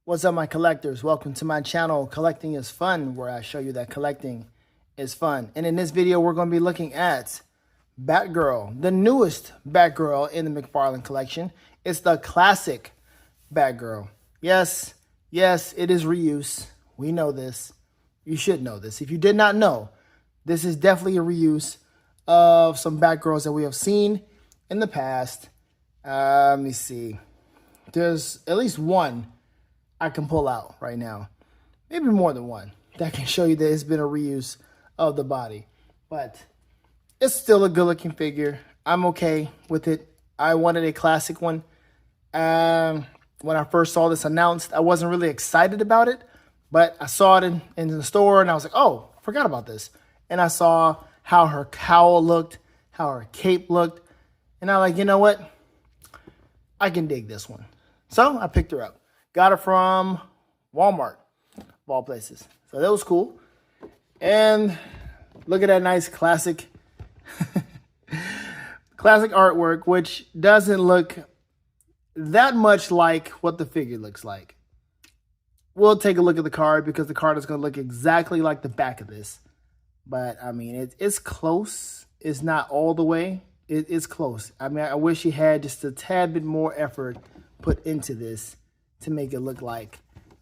What's up, my collectors? Welcome to my channel, Collecting is Fun, where I show you that collecting is fun. And in this video, we're going to be looking at Batgirl, the newest Batgirl in the McFarlane collection. It's the classic Batgirl. Yes, it is reuse. We know this. You should know this. If you did not know, this is definitely a reuse of some Batgirls that we have seen in the past. Let me see. There's at least one I can pull out right now. Maybe more than one that can show you that it's been a reuse of the body. But it's still a good looking figure. I'm okay with it. I wanted a classic one. When I first saw this announced, I wasn't really excited about it. But I saw it in the store and I was like, oh, I forgot about this. And I saw how her cowl looked, how her cape looked. And I'm like, you know what? I can dig this one. So I picked her up. Got it from Walmart, of all places. So that was cool. And look at that nice classic artwork, which doesn't look that much like what the figure looks like. We'll take a look at the card because the card is going to look exactly like the back of this. But, I mean, it's close. It's not all the way. It's close. I mean, I wish he had just a tad bit more effort put into this to make it look like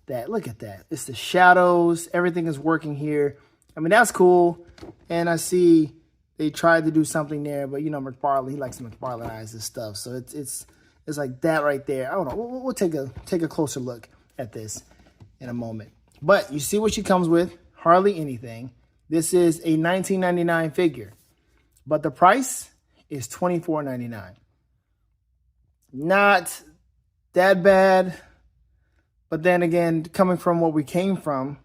that. Look at that. It's the shadows. Everything is working here. I mean, that's cool. And I see they tried to do something there, but, you know, McFarlane, he likes to McFarlaneize his stuff. So it's like that right there. I don't know. We'll take a closer look at this in a moment. But you see what she comes with. Hardly anything. This is a $19.99 figure. But the price is $24.99. Not that bad. But then again, coming from what we came from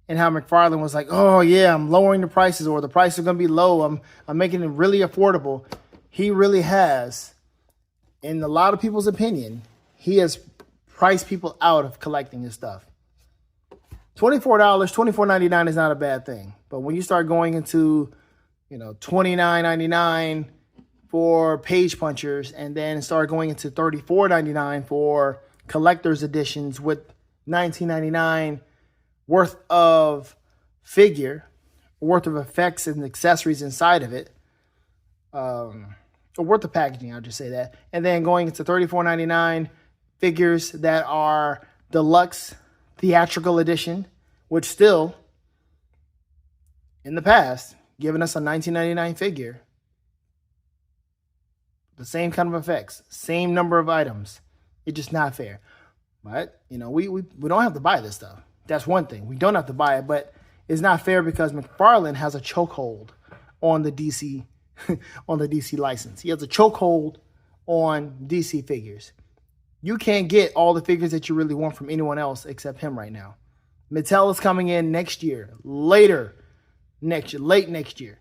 and how McFarlane was like, oh, yeah, I'm lowering the prices or the prices are going to be low. I'm making it really affordable. He really has, in a lot of people's opinion, he has priced people out of collecting his stuff. $24, $24.99 is not a bad thing. But when you start going into, you know, $29.99 for page punchers and then start going into $34.99 for collector's editions with $19.99 worth of figure, worth of effects and accessories inside of it, or worth of packaging, I'll just say that. And then going into $34.99 figures that are deluxe theatrical edition, which still, in the past, giving us a $19.99 figure, the same kind of effects, same number of items. It's just not fair. But, you know, we don't have to buy this stuff. That's one thing. We don't have to buy it, but it's not fair because McFarlane has a chokehold on the DC on the DC license. He has a chokehold on DC figures. You can't get all the figures that you really want from anyone else except him right now. Mattel is coming in next year, late next year.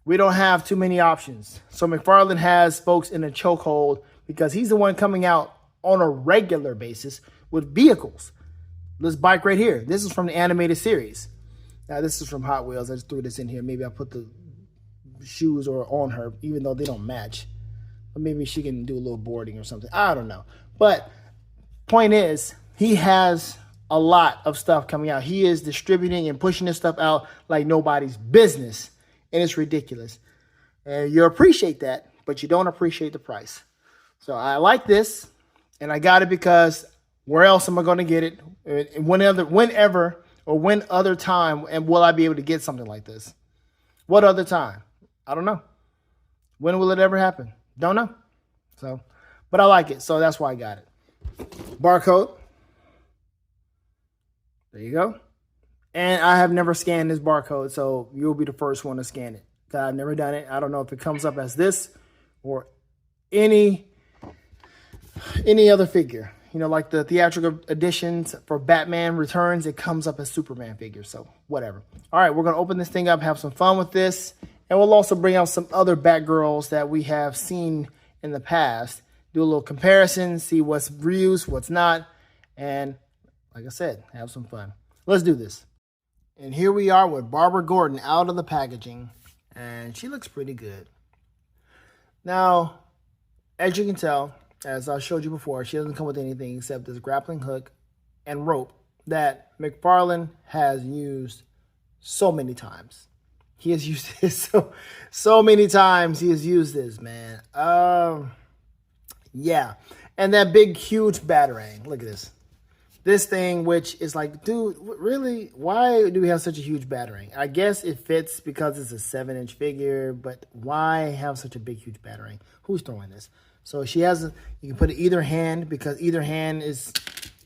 We don't have too many options. So McFarlane has folks in a chokehold because he's the one coming out on a regular basis with vehicles. This bike right here, this is from the animated series. Now, this is from Hot Wheels. I just threw this in here. Maybe I put the shoes or on her, even though they don't match. But maybe she can do a little boarding or something. I don't know. But point is, he has a lot of stuff coming out. He is distributing and pushing this stuff out like nobody's business. And it's ridiculous. And you appreciate that, but you don't appreciate the price. So I like this. And I got it because where else am I going to get it? Whenever or when other time and will I be able to get something like this? What other time? I don't know. When will it ever happen? Don't know. So, but I like it. So that's why I got it. Barcode. There you go. And I have never scanned this barcode, so you'll be the first one to scan it. I've never done it. I don't know if it comes up as this or any other figure. You know, like the theatrical editions for Batman Returns, it comes up as Superman figures. So whatever. All right, we're going to open this thing up, have some fun with this. And we'll also bring out some other Batgirls that we have seen in the past. Do a little comparison, see what's reused, what's not. And like I said, have some fun. Let's do this. And here we are with Barbara Gordon out of the packaging. And she looks pretty good. Now, as you can tell, as I showed you before, she doesn't come with anything except this grappling hook and rope that McFarlane has used so many times. He has used this so many times. He has used this, man. Yeah. And that big, huge batarang. Look at this. This thing, which is like, dude, really? Why do we have such a huge batarang? I guess it fits because it's a 7-inch figure, but why have such a big, huge batarang? Who's throwing this? So she has, you can put it either hand because either hand is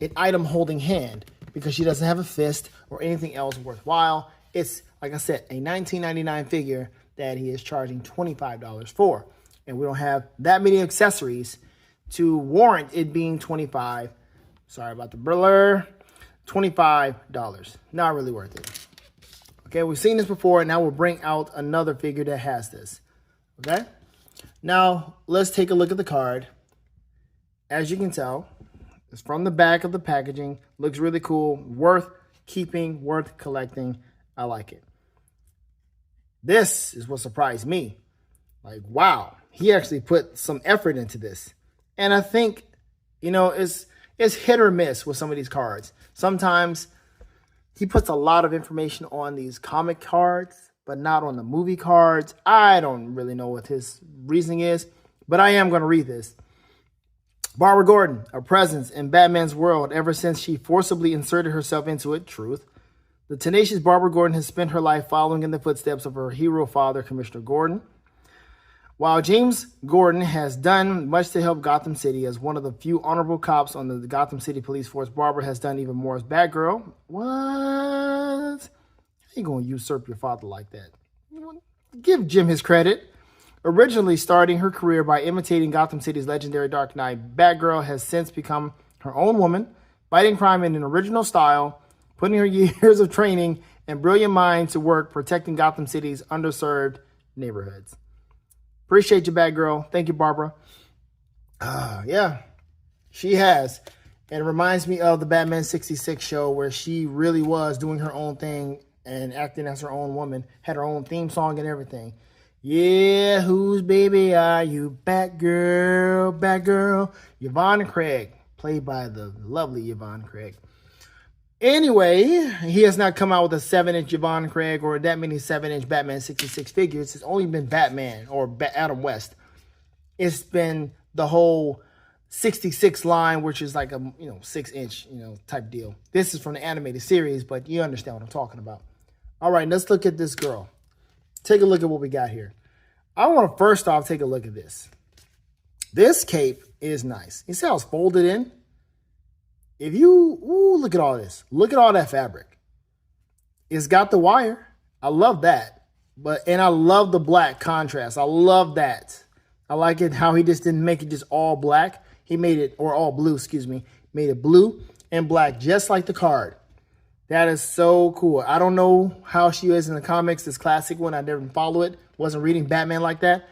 an item holding hand because she doesn't have a fist or anything else worthwhile. It's, like I said, a $19.99 figure that he is charging $25 for. And we don't have that many accessories to warrant it being $25. Sorry about the blur. $25. Not really worth it. Okay, we've seen this before, and now we'll bring out another figure that has this. Okay? Now, let's take a look at the card. As you can tell, it's from the back of the packaging. Looks really cool. Worth keeping, worth collecting. I like it. This is what surprised me. Like, wow. He actually put some effort into this. And I think, you know, it's hit or miss with some of these cards. Sometimes he puts a lot of information on these comic cards, but not on the movie cards. I don't really know what his reasoning is, but I am going to read this. Barbara Gordon, a presence in Batman's world ever since she forcibly inserted herself into it. Truth. The tenacious Barbara Gordon has spent her life following in the footsteps of her hero father, Commissioner Gordon. While James Gordon has done much to help Gotham City as one of the few honorable cops on the Gotham City Police Force, Barbara has done even more as Batgirl. What? How you going to usurp your father like that? Give Jim his credit. Originally starting her career by imitating Gotham City's legendary Dark Knight, Batgirl has since become her own woman, fighting crime in an original style, putting her years of training and brilliant mind to work protecting Gotham City's underserved neighborhoods. Appreciate you, Batgirl. Thank you, Barbara. Yeah, she has. And it reminds me of the Batman 66 show where she really was doing her own thing and acting as her own woman, had her own theme song and everything. Yeah, whose baby are you? Batgirl, Batgirl. Yvonne Craig, played by the lovely Yvonne Craig. Anyway, he has not come out with a 7-inch Yvonne Craig or that many 7-inch Batman 66 figures. It's only been Batman or Adam West. It's been the whole 66 line, which is like a 6-inch type deal. This is from the animated series, but you understand what I'm talking about. All right, let's look at this girl. Take a look at what we got here. I want to first off take a look at this. This cape is nice. You see how it's folded in? If you, look at all this. Look at all that fabric. It's got the wire. I love that. And I love the black contrast. I love that. I like it how he just didn't make it just all black. He made it, or all blue, excuse me. Made it blue and black, just like the card. That is so cool. I don't know how she is in the comics, this classic one. I never follow it. Wasn't reading Batman like that.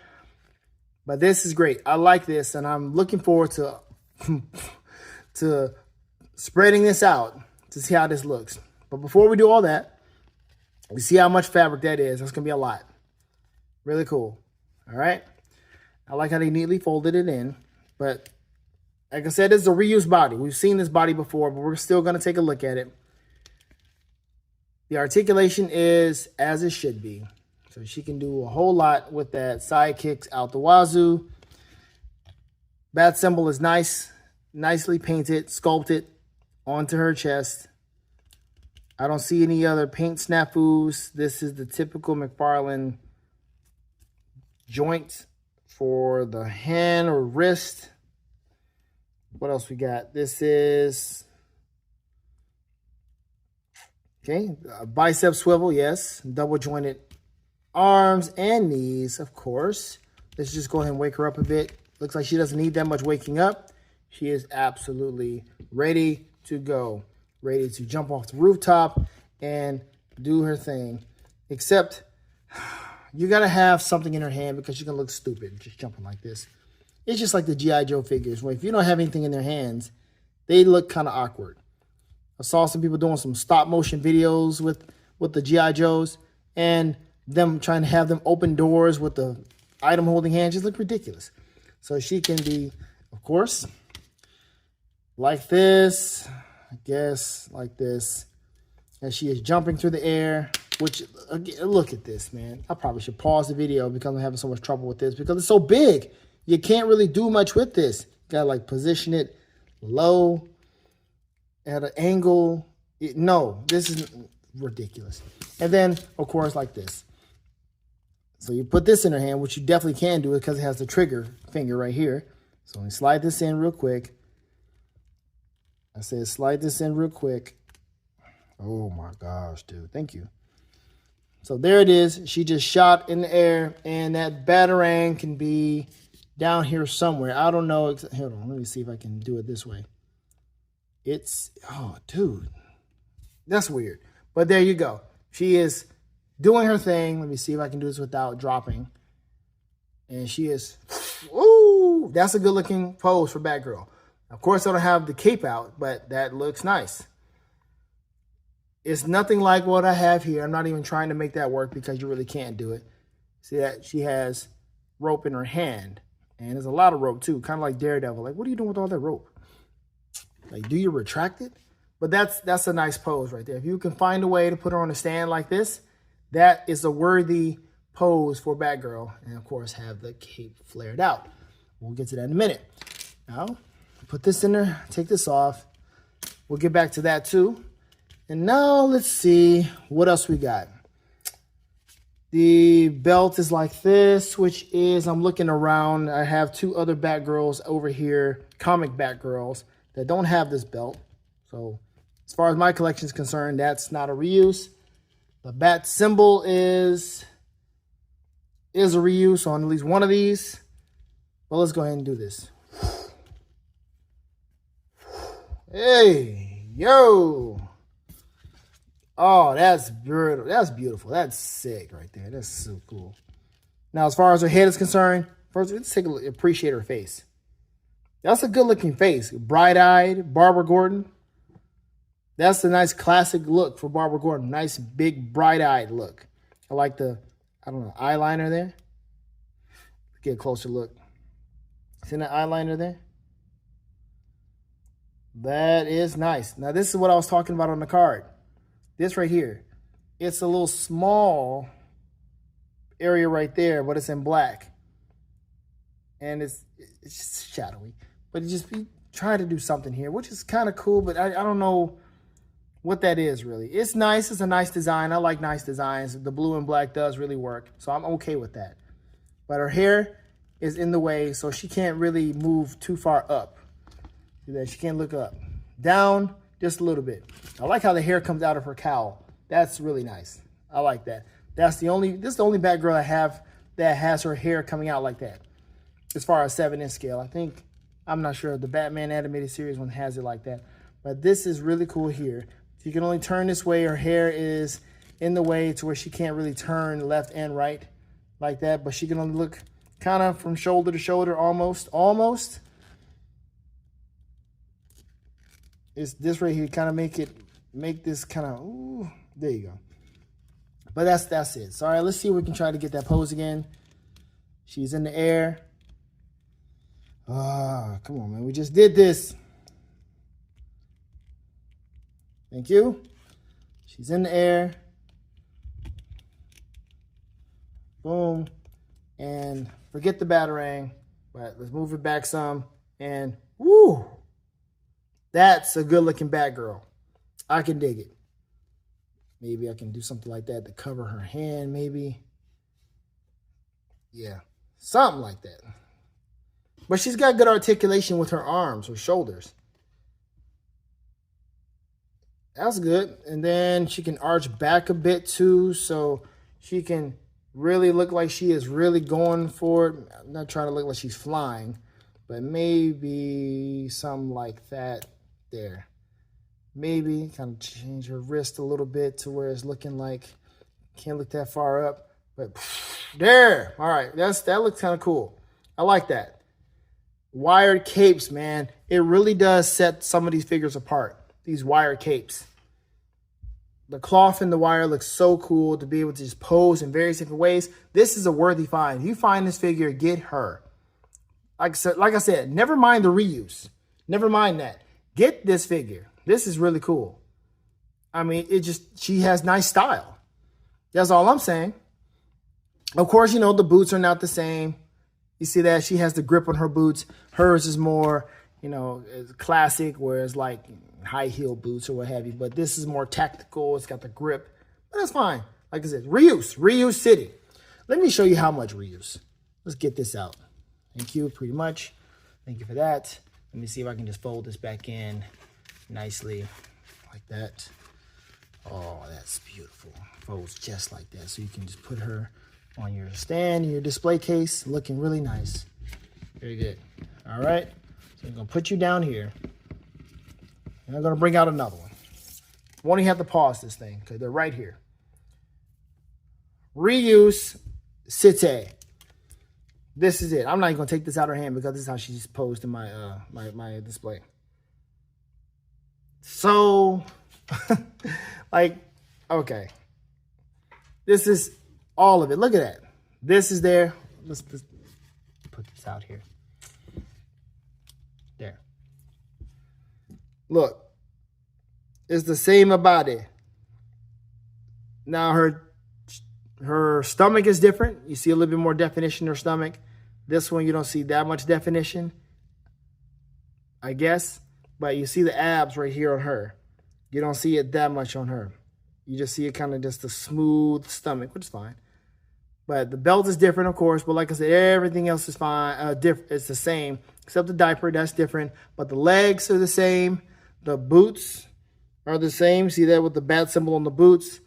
But this is great. I like this, and I'm looking forward to spreading this out to see how this looks. But before we do all that, we see how much fabric that is. That's going to be a lot. Really cool. All right. I like how they neatly folded it in. But like I said, this is a reused body. We've seen this body before, but we're still going to take a look at it. The articulation is as it should be. So she can do a whole lot with that. Side kicks out the wazoo. Bat symbol is nice. Nicely painted, sculpted onto her chest. I don't see any other paint snafus. This is the typical McFarlane joint for the hand or wrist. What else we got? This is, okay, a bicep swivel, yes. Double jointed arms and knees, of course. Let's just go ahead and wake her up a bit. Looks like she doesn't need that much waking up. She is absolutely ready to go. Ready to jump off the rooftop and do her thing. Except you got to have something in her hand because you're going to look stupid just jumping like this. It's just like the G.I. Joe figures, where if you don't have anything in their hands, they look kind of awkward. I saw some people doing some stop motion videos with the G.I. Joes and them trying to have them open doors with the item holding hand just look ridiculous. So she can be, of course, like this, I guess, like this. And she is jumping through the air, which, again, look at this, man. I probably should pause the video because I'm having so much trouble with this because it's so big. You can't really do much with this. You gotta like position it low at an angle. No, this is ridiculous. And then, of course, like this. So you put this in her hand, which you definitely can do it because it has the trigger finger right here. So let me slide this in real quick. I said slide this in real quick. Oh my gosh, dude. Thank you. So there it is. She just shot in the air, and that Batarang can be down here somewhere. I don't know. Hold on. Let me see if I can do it this way. It's, oh, dude. That's weird. But there you go. She is doing her thing. Let me see if I can do this without dropping. And she is, ooh, that's a good looking pose for Batgirl. Of course, I don't have the cape out, but that looks nice. It's nothing like what I have here. I'm not even trying to make that work because you really can't do it. See that she has rope in her hand. And there's a lot of rope too, kind of like Daredevil. Like, what are you doing with all that rope? Like, do you retract it? But that's a nice pose right there. If you can find a way to put her on a stand like this, that is a worthy pose for Batgirl. And of course, have the cape flared out. We'll get to that in a minute. Now, put this in there, take this off. We'll get back to that too. And now let's see what else we got. The belt is like this, which is, I'm looking around. I have two other Batgirls over here, comic Batgirls, that don't have this belt. So as far as my collection is concerned, that's not a reuse. The bat symbol is a reuse on at least one of these. Well, let's go ahead and do this. Hey, yo. Oh, that's beautiful. That's beautiful. That's sick right there. That's so cool. Now, as far as her head is concerned, first, let's take a look, appreciate her face. That's a good-looking face. Bright-eyed, Barbara Gordon. That's a nice classic look for Barbara Gordon. Nice, big, bright-eyed look. I like the, I don't know, eyeliner there. Get a closer look. See that eyeliner there? That is nice. Now, this is what I was talking about on the card. This right here, it's a little small area right there, but it's in black. And it's just shadowy. But you just be trying to do something here, which is kind of cool, but I don't know what that is really. It's nice. It's a nice design. I like nice designs. The blue and black does really work, so I'm okay with that. But her hair is in the way, so she can't really move too far up. See that? She can't look up. Down, just a little bit. I like how the hair comes out of her cowl. That's really nice. I like that. This is the only Batgirl I have that has her hair coming out like that. As far as 7-inch scale, I'm not sure the Batman animated series one has it like that. But this is really cool here. She can only turn this way. Her hair is in the way to where she can't really turn left and right like that. But she can only look kind of from shoulder to shoulder almost. It's this right here, kind of make this kind of, ooh, there you go. But that's it. So, all right, let's see if we can try to get that pose again. She's in the air. Come on, man. We just did this. Thank you. She's in the air. Boom. And forget the Batarang. But let's move it back some. And, woo! That's a good-looking Batgirl. I can dig it. Maybe I can do something like that to cover her hand, maybe. Yeah, something like that. But she's got good articulation with her arms, her shoulders. That's good. And then she can arch back a bit too, so she can really look like she is really going for it. I'm not trying to look like she's flying, but maybe something like that there. Maybe kind of change her wrist a little bit to where it's looking like can't look that far up, but there. All right, that looks kind of cool. I like that. Wired capes, man. It really does set some of these figures apart. These wired capes. The cloth and the wire looks so cool to be able to just pose in various different ways. This is a worthy find. If you find this figure, get her. Like I said, never mind the reuse. Never mind that. Get this figure. This is really cool. I mean, she has nice style. That's all I'm saying. Of course, you know, the boots are not the same. You see that? She has the grip on her boots. Hers is more, you know, classic, whereas like high heel boots or what have you. But this is more tactical. It's got the grip. But that's fine. Like I said, reuse. Reuse city. Let me show you how much reuse. Let's get this out. Thank you, pretty much. Thank you for that. Let me see if I can just fold this back in nicely like that. Oh, that's beautiful. Folds just like that. So you can just put her on your stand, your display case, looking really nice. Very good. All right. So I'm going to put you down here. And I'm going to bring out another one. Won't even have to pause this thing because they're right here. Reuse City. This is it. I'm not even going to take this out of her hand because this is how she's posed in my my display. So, like, okay. This is all of it. Look at that. This is there. Let's put this out here. There. Look. It's the same body. Now her stomach is different. You see a little bit more definition in her stomach. This one, you don't see that much definition, I guess. But you see the abs right here on her. You don't see it that much on her. You just see it kind of just a smooth stomach, which is fine. But the belt is different, of course. But like I said, everything else is fine. It's the same, except the diaper. That's different. But the legs are the same. The boots are the same. See that with the bat symbol on the boots.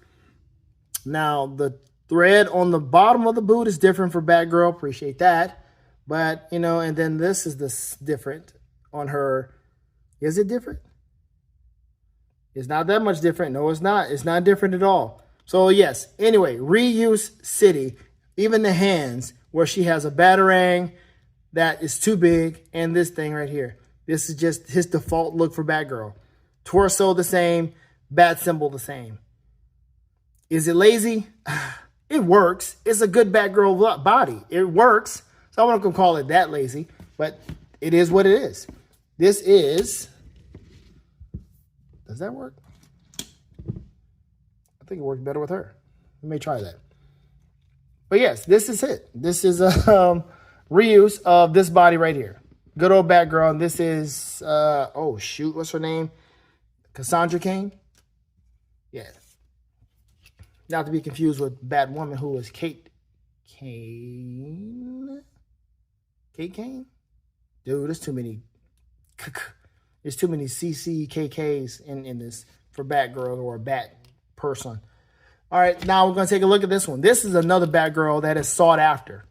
Now, the thread on the bottom of the boot is different for Batgirl. Appreciate that. But, you know, and then this is different on her. Is it different? It's not that much different. No, it's not. It's not different at all. So, yes. Anyway, reuse city. Even the hands where she has a Batarang that is too big and this thing right here. This is just his default look for Batgirl. Torso the same. Bat symbol the same. Is it lazy? It works. It's a good Batgirl body. It works. So I'm not going to call it that lazy, but it is what it is. This is, does that work? I think it works better with her. We may try that. But yes, this is it. This is a reuse of this body right here. Good old Batgirl. And this is, oh shoot, what's her name? Cassandra Cain? Yeah. Not to be confused with Batwoman, who was Kate Kane. Kate Kane? Dude, there's too many CCKKs in this for Batgirl or a Bat person. All right, now we're going to take a look at this one. This is another Batgirl that is sought after.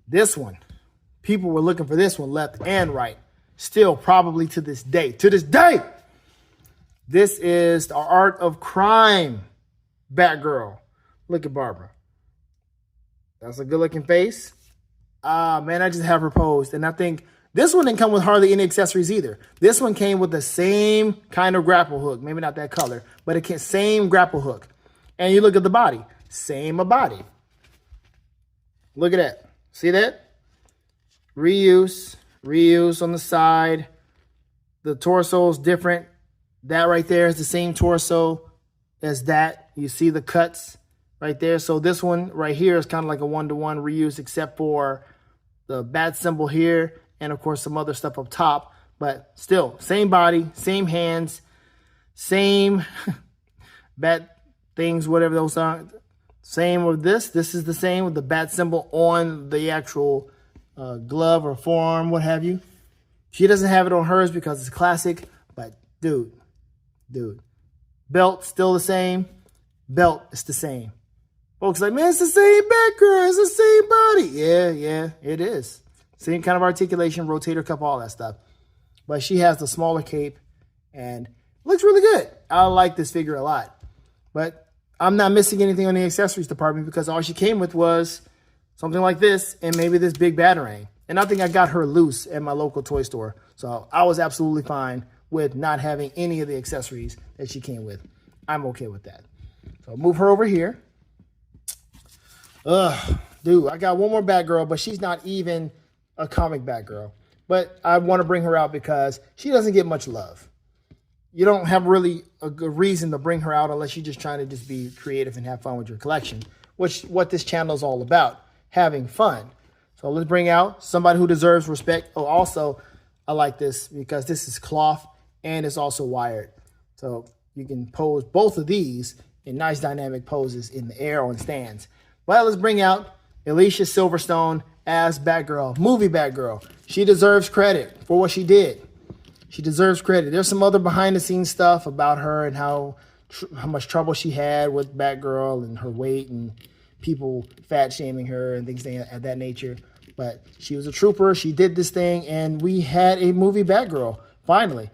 This one. People were looking for this one left and right. Still, probably to this day. To this day! This is the Art of Crime Batgirl. Look at Barbara. That's a good-looking face. Man, I just have her posed. And I think this one didn't come with hardly any accessories either. This one came with the same kind of grapple hook. Maybe not that color, but it same grapple hook. And you look at the body. Same body. Look at that. See that? Reuse. Reuse on the side. The torso is different. That right there is the same torso as that. You see the cuts right there. So this one right here is kind of like a one-to-one reuse, except for the bat symbol here and, of course, some other stuff up top. But still, same body, same hands, same bat things, whatever those are. Same with this. This is the same with the bat symbol on the actual glove or forearm, what have you. She doesn't have it on hers because it's classic. But, dude. Belt still the same. Belt is the same. Folks like, man, it's the same Batgirl. It's the same body. Yeah, it is. Same kind of articulation, rotator cuff, all that stuff. But she has the smaller cape and looks really good. I like this figure a lot. But I'm not missing anything on the accessories department because all she came with was something like this and maybe this big Batarang. And I think I got her loose at my local toy store. So I was absolutely fine with not having any of the accessories that she came with. I'm okay with that. So I'll move her over here. Dude, I got one more Batgirl, but she's not even a comic Batgirl. But I want to bring her out because she doesn't get much love. You don't have really a good reason to bring her out unless you're just trying to just be creative and have fun with your collection, which what this channel is all about, having fun. So let's bring out somebody who deserves respect. Oh, also, I like this because this is cloth and it's also wired. So you can pose both of these in nice dynamic poses in the air on stands. But let's bring out Alicia Silverstone as Batgirl, movie Batgirl. She deserves credit for what she did. She deserves credit. There's some other behind the scenes stuff about her and how much trouble she had with Batgirl and her weight and people fat shaming her and things of that nature. But she was a trooper. She did this thing and we had a movie Batgirl. Finally.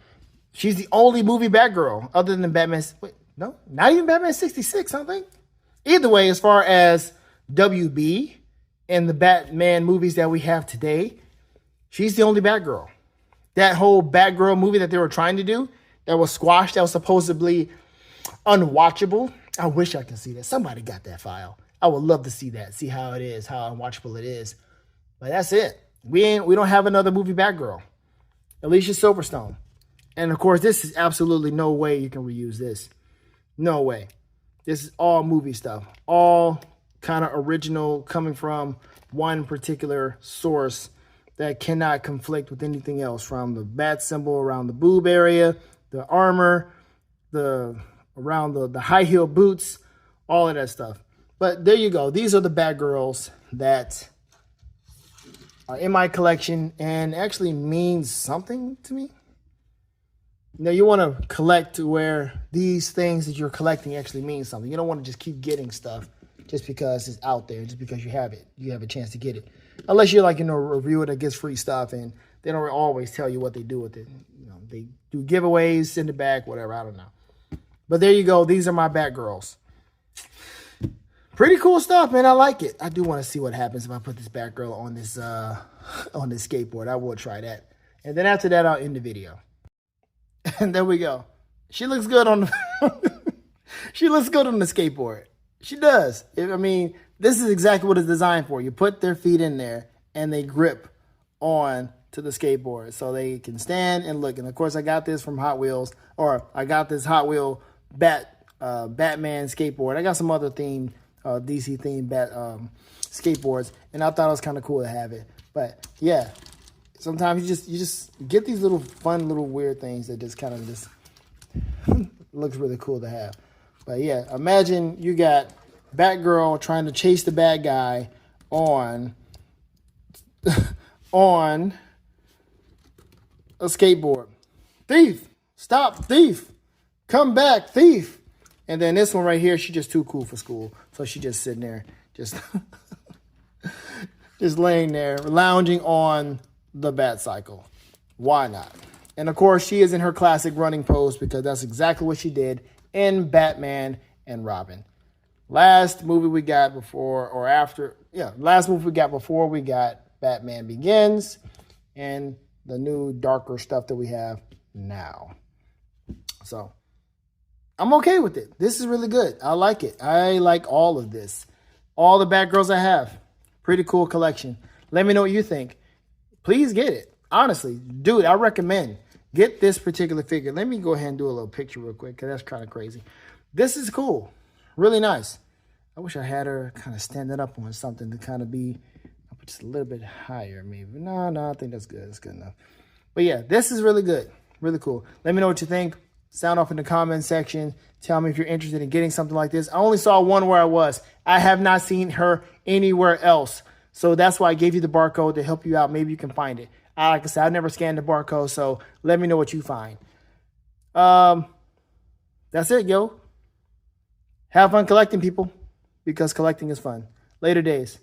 She's the only movie Batgirl other than Batman. Wait, no, not even Batman 66, I don't think. Either way, as far as WB and the Batman movies that we have today, she's the only Batgirl. That whole Batgirl movie that they were trying to do, that was squashed, that was supposedly unwatchable. I wish I could see that. Somebody got that file. I would love to see that, see how it is, how unwatchable it is. But that's it. We don't have another movie Batgirl. Alicia Silverstone. And of course, this is absolutely no way you can reuse this. No way. This is all movie stuff. All kind of original, coming from one particular source that cannot conflict with anything else, from the bat symbol around the boob area, the armor, around the high heel boots, all of that stuff. But there you go. These are the Batgirls that are in my collection and actually means something to me. You know, you want to collect to where these things that you're collecting actually mean something. You don't want to just keep getting stuff just because it's out there, just because you have it. You have a chance to get it. Unless you're like, a reviewer that gets free stuff and they don't always tell you what they do with it. You know, they do giveaways, send it back, whatever. I don't know. But there you go. These are my Batgirls. Pretty cool stuff, man. I like it. I do want to see what happens if I put this Batgirl on this skateboard. I will try that. And then after that, I'll end the video. And there we go. She looks good on the she looks good on the skateboard. She does. I mean, this is exactly what it's designed for. You put their feet in there and they grip on to the skateboard so they can stand and look. And of course, I got this from Hot Wheels, or I got this Hot Wheel Batman skateboard. I got some other themed DC themed skateboards, and I thought it was kind of cool to have it. But yeah, sometimes you just get these little fun, little weird things that just kind of just looks really cool to have. But yeah, imagine you got Batgirl trying to chase the bad guy on on a skateboard. Thief! Stop, thief! Come back, thief! And then this one right here, she's just too cool for school. So she's just sitting there, just laying there, lounging on the bat cycle. Why not? And of course, she is in her classic running pose because that's exactly what she did in Batman and Robin. Last movie we got before we got Batman Begins and the new darker stuff that we have now. So I'm okay with it. This is really good. I like it. I like all of this. All the Batgirls I have. Pretty cool collection. Let me know what you think. Please get it. Honestly, dude, I recommend. Get this particular figure. Let me go ahead and do a little picture real quick because that's kind of crazy. This is cool. Really nice. I wish I had her kind of standing up on something to kind of be just a little bit higher maybe. No, I think that's good. That's good enough. But yeah, this is really good. Really cool. Let me know what you think. Sound off in the comment section. Tell me if you're interested in getting something like this. I only saw one where I was. I have not seen her anywhere else. So that's why I gave you the barcode to help you out. Maybe you can find it. Like I said, I've never scanned the barcode, so let me know what you find. That's it, yo. Have fun collecting, people, because collecting is fun. Later days.